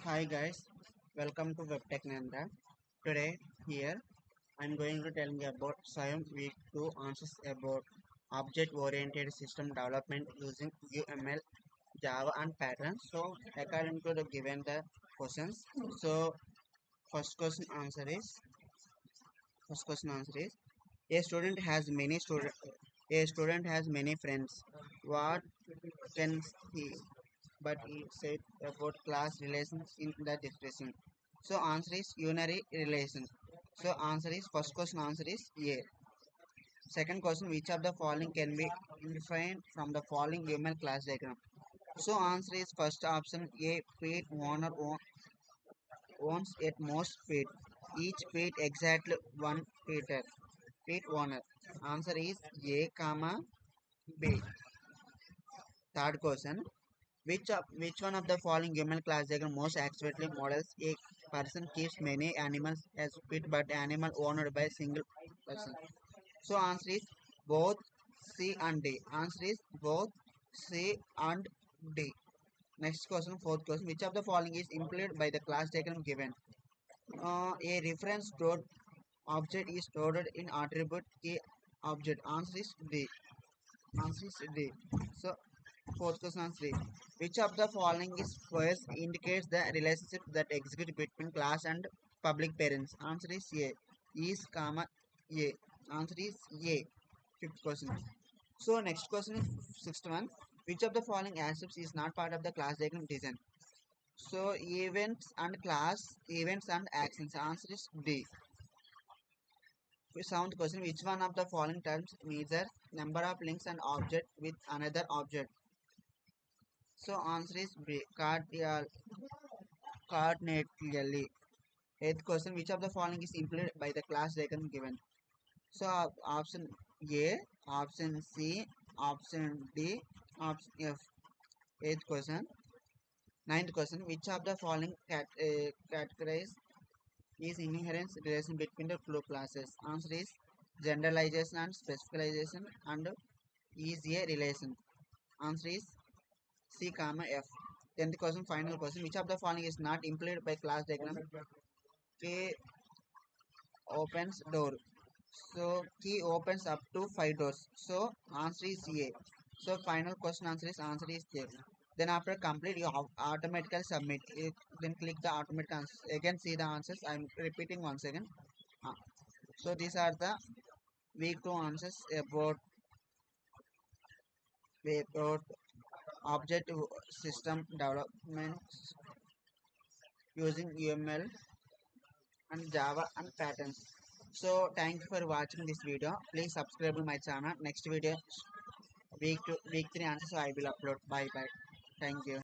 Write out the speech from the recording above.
Hi guys, welcome to WebTech Nanda. Today here I'm going to tell you about Swayam Week 2 answers about object-oriented system development using UML, Java and patterns. So according to the given the questions, so first question answer is first question answer is a student has many student a student has many friends. What can he but he said about class relations in the discussion. So answer is unary relation. So answer is first question answer is A. Second question, which of the following can be defined from the following human class diagram? So answer is first option A. Pet owner owns at most pet. Each pet exactly one peter. Pet owner. Answer is A, comma B. Third question, which one of the following human class diagram most accurately models a person keeps many animals as pet but animal owned by single person? So answer is both C and D. Answer is both C and D. Next question, fourth question. Which of the following is implied by the class diagram given? A reference stored object is stored in attribute key object. Answer is D. Answer is D. So fourth question answer is which of the following is first indicates the relationship that exists between class and public parents? Answer is A. Is comma A. Answer is A. Fifth question. So next question is sixth one. Which of the following aspects is not part of the class diagram design? So events and actions. Answer is D. Seventh question. Which one of the following terms measures number of links and object with another object? So answer is B. Coordinately. Eighth question. Which of the following is implied by the class diagram given? So option A, option C, option D, option F. Eighth question. Ninth question. Which of the following categories is inherent relation between the two classes? Answer is generalization and specialization and is a relation. Answer is C, comma F. Tenth question, final question. Which of the following is not implied by class diagram? Key opens door. So key opens up to 5 doors. So answer is A. So final question answer is A. Then after complete, you automatically submit. You then click the automatic answers. Again, see the answers. I'm repeating once again. Uh, So these are the week two answers about object system development using UML and Java and patterns. So thank you for watching this video. Please subscribe to my channel. Next video week 3 answers I will upload. Bye bye. Thank you.